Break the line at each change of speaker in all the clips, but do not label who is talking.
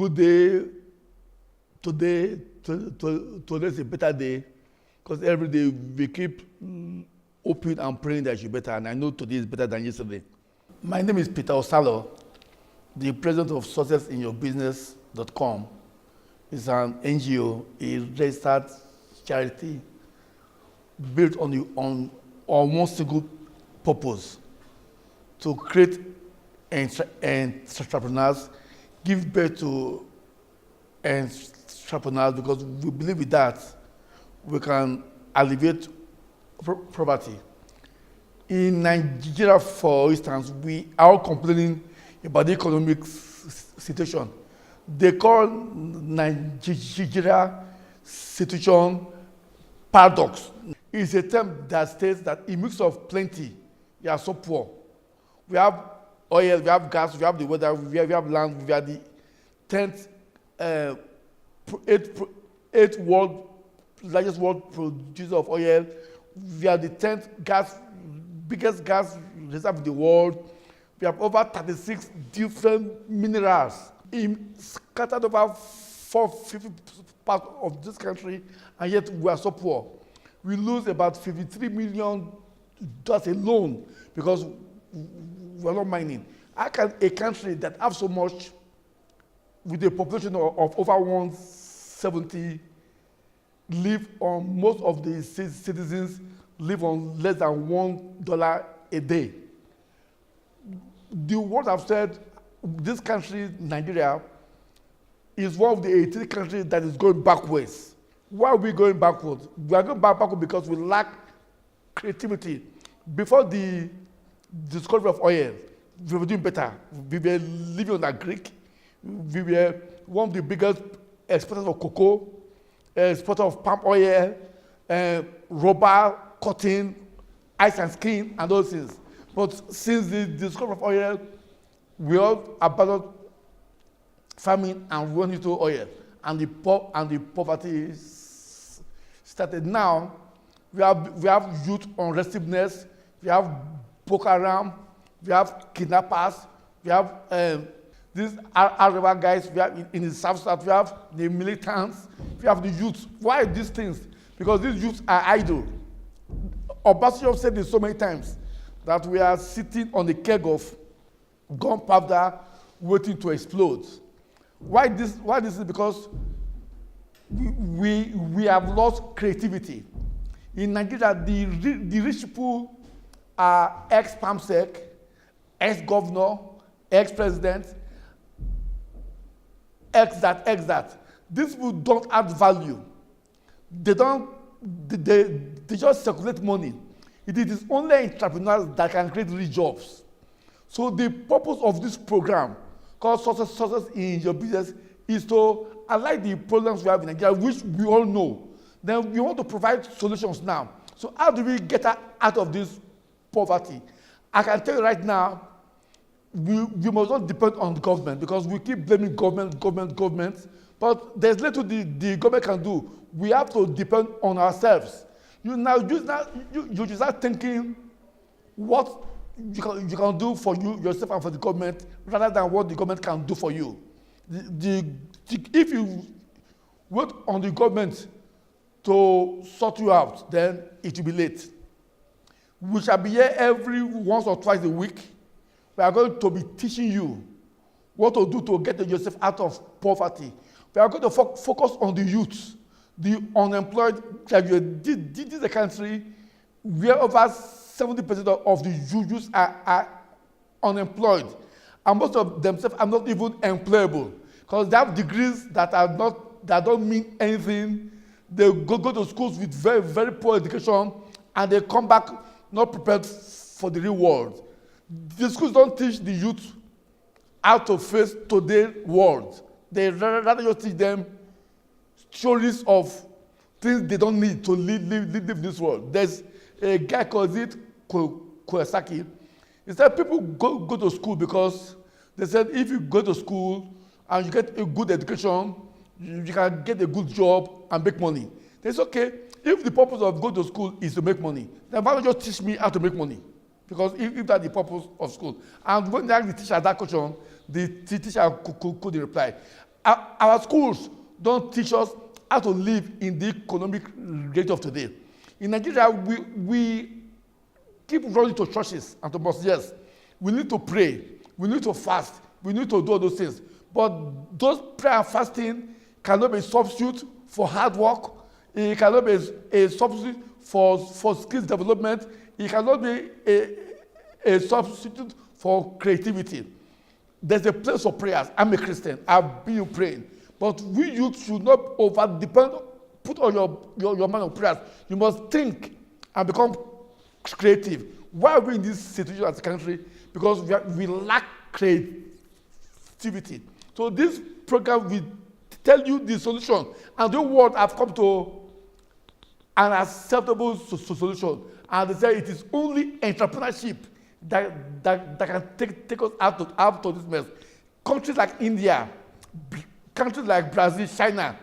good day. Today is a better day because every day we keep hoping and praying that it should be better, and I know today is better than yesterday. My name is Peter Osalo, the president of successinyourbusiness.com. It's an NGO, a registered charity built on one single purpose: to create entrepreneurs, give birth to entrepreneurs, because we believe with that we can alleviate poverty. In Nigeria, for instance, we are complaining about the economic situation. They call Nigeria situation paradox. It's a term that states that in mix of plenty, we are so poor. We have oil, we have gas, we have the weather, we have land, we are the 10th, largest world producer of oil. We are the 10th biggest gas reserve in the world. We have over 36 different minerals scattered over 450 parts of this country, and yet we are so poor. We lose about $53 million alone because we are not mining. How can a country that has so much, with a population of over 170, live on, most of the citizens live on less than $1 a day? The world have said this country, Nigeria, is one of the 18 countries that is going backwards. Why are we going backwards? We are going backwards because we lack creativity. Before the discovery of oil, we were doing better. We were living on a Greek. We were one of the biggest exporters of cocoa, exporter of palm oil, rubber, cotton, ice and skin, and those things. But since the discovery of oil, we all abandoned farming and went into oil, and the poverty started. Now we have youth unrestiveness, we have Boko Haram, we have kidnappers, we have these Arab guys, we have in the south, we have the militants, we have the youth. Why these things? Because these youths are idle. Obasanjo said this so many times, that we are sitting on the keg of gunpowder waiting to explode. Why this is because we have lost creativity. In Nigeria, the rich people are ex-PAMSEC, ex-governor, ex-president, ex-that. These people don't add value. They just circulate money. It is only entrepreneurs that can create real jobs. So the purpose of this program, called Success in Your Business, is to highlight the problems we have in Nigeria, which we all know. Then we want to provide solutions now. So how do we get out of this poverty? I can tell you right now, we must not depend on the government, because we keep blaming government, but there's little the government can do. We have to depend on ourselves. You start thinking what you can do for yourself and for the government, rather than what the government can do for you. If you wait on the government to sort you out, then it will be late. We shall be here every once or twice a week. We are going to be teaching you what to do to get yourself out of poverty. We are going to focus on the youth, the unemployed graduate. This is a country where over 70% of the youth are unemployed, and most of themselves are not even employable, because they have degrees that don't mean anything. They go to schools with very, very poor education, and they come back not prepared for the real world. The schools don't teach the youth how to face today's world. They rather just teach them stories of things they don't need to live in this world. There's a guy called Kiyosaki. He said people go to school because they said if you go to school and you get a good education, you can get a good job and make money. They said, okay, if the purpose of going to school is to make money, then why don't you just teach me how to make money? Because if that's the purpose of school. And when they asked the teacher that question, the teacher couldn't reply. Our schools don't teach us how to live in the economic rate of today. In Nigeria, we keep running to churches and to mosques. Yes, we need to pray, we need to fast, we need to do all those things. But those prayer and fasting cannot be a substitute for hard work. It cannot be a substitute for skills development. It cannot be a substitute for creativity. There's a place for prayers. I'm a Christian. I've been praying. But we youth should not over-depend, put all your mind on prayers. You must think and become creative. Why are we in this situation as a country? Because we lack creativity. So this program will tell you the solution. And the world have come to an acceptable solution. And they say it is only entrepreneurship that can take us out of this mess. Countries like India, countries like Brazil, China,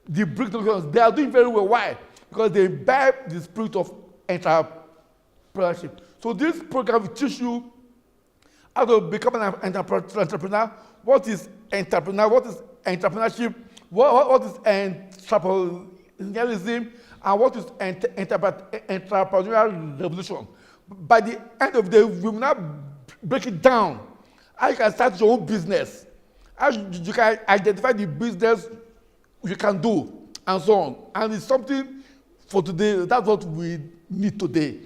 the BRICS nations, they are doing very well. Why? Because they bear the spirit of entrepreneurship. So this program will teach you how to become an entrepreneur. What is entrepreneur? What is entrepreneurship? What is entrepreneurialism? And what is entrepreneurial revolution? By the end of the day, we will now break it down. How you can start your own business. How you can identify the business you can do, and so on. And it's something for today. That's what we need today.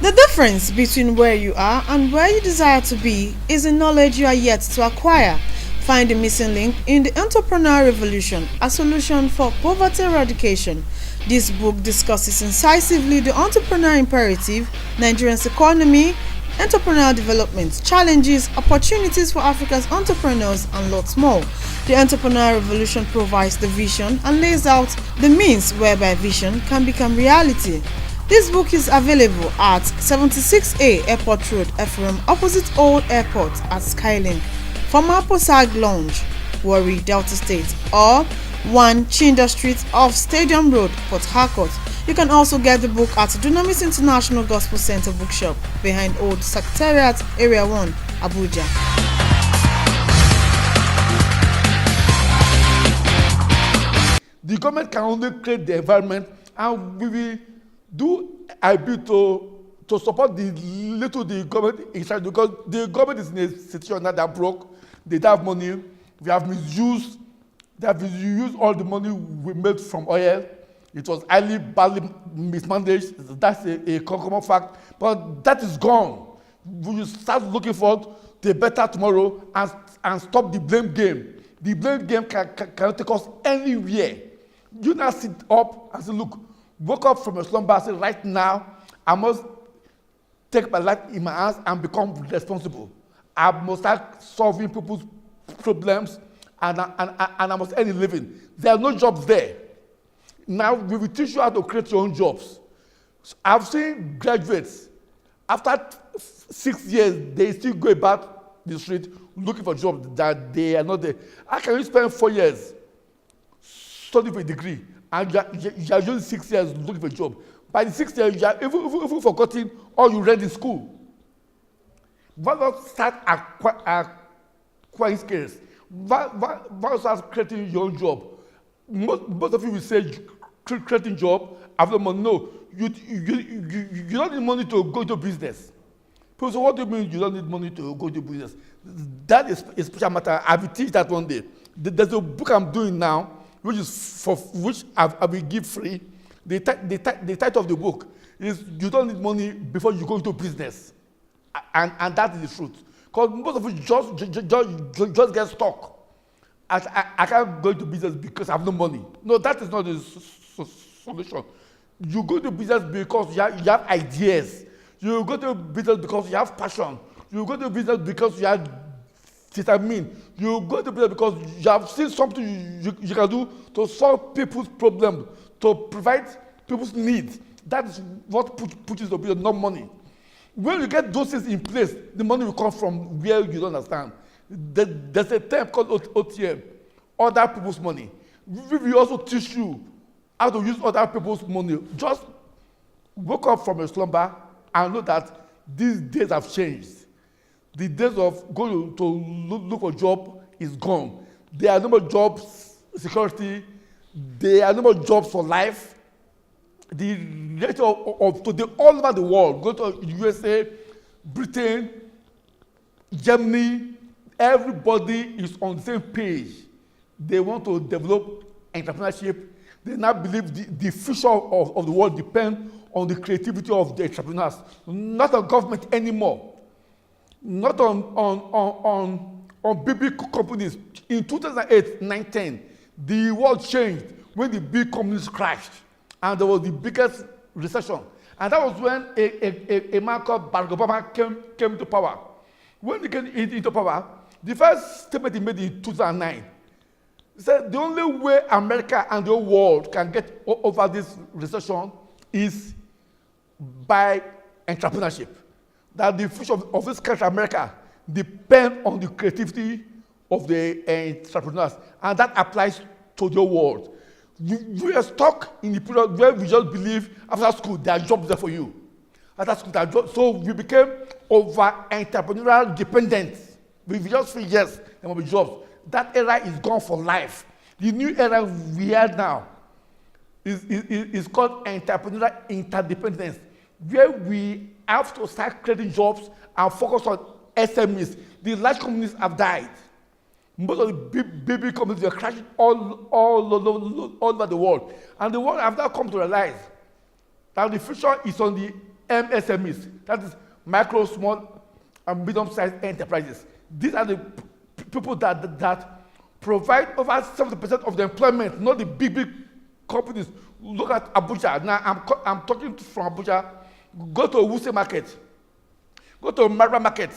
The difference between where you are and where you desire to be is the knowledge you are yet to acquire. Find the missing link in The Entrepreneur Revolution, a solution for poverty eradication. This book discusses incisively the entrepreneur imperative, Nigeria's economy, entrepreneurial development, challenges, opportunities for Africa's entrepreneurs, and lots more. The Entrepreneur Revolution provides the vision and lays out the means whereby vision can become reality. This book is available at 76A Airport Road, Ephraim, opposite Old Airport at Skylink, former Posag Lounge, Warri, Delta State, or 1 Chinda Street off Stadium Road, Port Harcourt. You can also get the book at Dunamis International Gospel Center Bookshop behind Old Secretariat, Area 1, Abuja.
The government can only create the environment, and we will do a bit to support the little the government is trying, because the government is in a situation that they're broke, they don't have money, they have misused all the money we made from oil. It was badly mismanaged. That's a common fact. But that is gone. We will start looking forward to a better tomorrow and stop the blame game. The blame game cannot take us anywhere. You now sit up and say, look, woke up from a slumber and say, right now, I must take my life in my hands and become responsible. I must start solving people's problems, and I must earn a living. There are no jobs there. Now, we will teach you how to create your own jobs. I've seen graduates, after 6 years, they still go about the street looking for jobs that they are not there. How can you spend 4 years studying for a degree, and you are using 6 years looking for a job? By the 6th year, you are even forgotten all you read in school. Why not start acquiring skills? Why not start creating your own job? Most of you will say, creating job, I have no money. No, you don't need money to go into business. People say, what do you mean you don't need money to go into business? That is a special matter. I will teach that one day. There's a book I'm doing now, which I will give free. The title of the book is "You Don't Need Money Before You Go Into Business," and that is the truth. Because most of you just get stuck. I can't go into business because I have no money. No, that is not the solution. You go to business because you have ideas. You go to business because you have passion. You go to business because you are determined. You go to business because you have seen something you can do to solve people's problems, to provide people's needs. That is what pushes the business, not money. When you get those things in place, the money will come from where you don't understand. There's a term called OTM, other people's money. We will also teach you how to use other people's money. Just woke up from a slumber and know that these days have changed. The days of going to look for a job is gone. There are no more jobs security. There are no more jobs for life. The rate of today all over the world, go to USA, Britain, Germany, everybody is on the same page. They want to develop entrepreneurship. They now believe the future of the world depends on the creativity of the entrepreneurs, not on government anymore, not on big companies. In 2008, 2010, the world changed when the big companies crashed, and there was the biggest recession. And that was when a man called Barack Obama came to power. When he came into power, the first statement he made in 2009, he said the only way America and the whole world can get over this recession is by entrepreneurship. That the future of this country, America, depends on the creativity of the entrepreneurs. And that applies to the whole world. We are stuck in the period where we just believe after school there are jobs there for you. After school there are jobs. So we became over entrepreneurial dependent. We just feel yes, there will be jobs. That era is gone for life. The new era we are now is called entrepreneurial interdependence, where we have to start creating jobs and focus on SMEs. The large companies have died. Most of the big companies are crashing all over the world. And the world have now come to realize that the future is on the MSMEs, that is micro, small, and medium-sized enterprises. These are the people that provide over 70% of the employment, not the big companies. Look at Abuja. Now, I'm talking from Abuja. Go to Wuse Market. Go to Marba Market.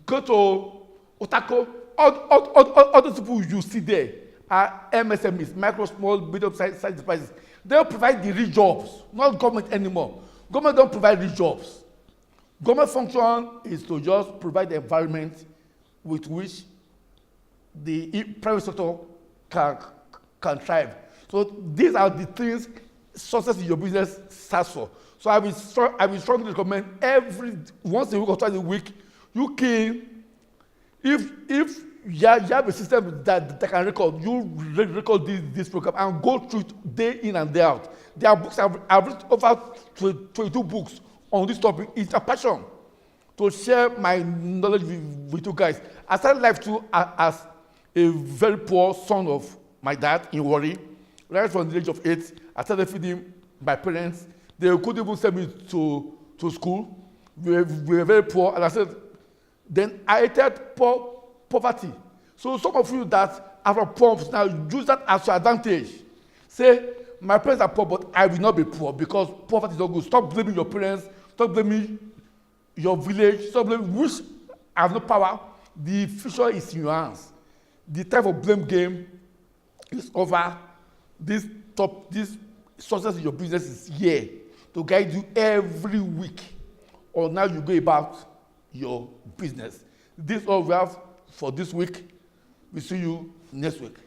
Go to Otako. All those people you see there are MSMEs, micro, small, medium-sized enterprises. They provide the real jobs, not government anymore. Government don't provide real jobs. Government function is to just provide the environment with which the private sector can thrive. So these are the things success in your business starts for. So I will strongly recommend once a week or twice a week, you can, if you have a system that can record, you record this program and go through it day in and day out. There are books, I've written over 22 books on this topic. It's a passion to share my knowledge with you guys. I started life too as a very poor son of my dad in Warri. Right from the age of 8, I started feeding my parents. They couldn't even send me to school. We were very poor, and I said, then I hated poverty. So some of you that are from poor now use that as your advantage. Say, my parents are poor, but I will not be poor because poverty is not good. Stop blaming your parents. Stop blaming your village. Stop blaming which have no power. The future is in your hands. The type of blame game is over. This success in your business is here to guide you every week on how you go about your business. This is all we have for this week. We'll see you next week.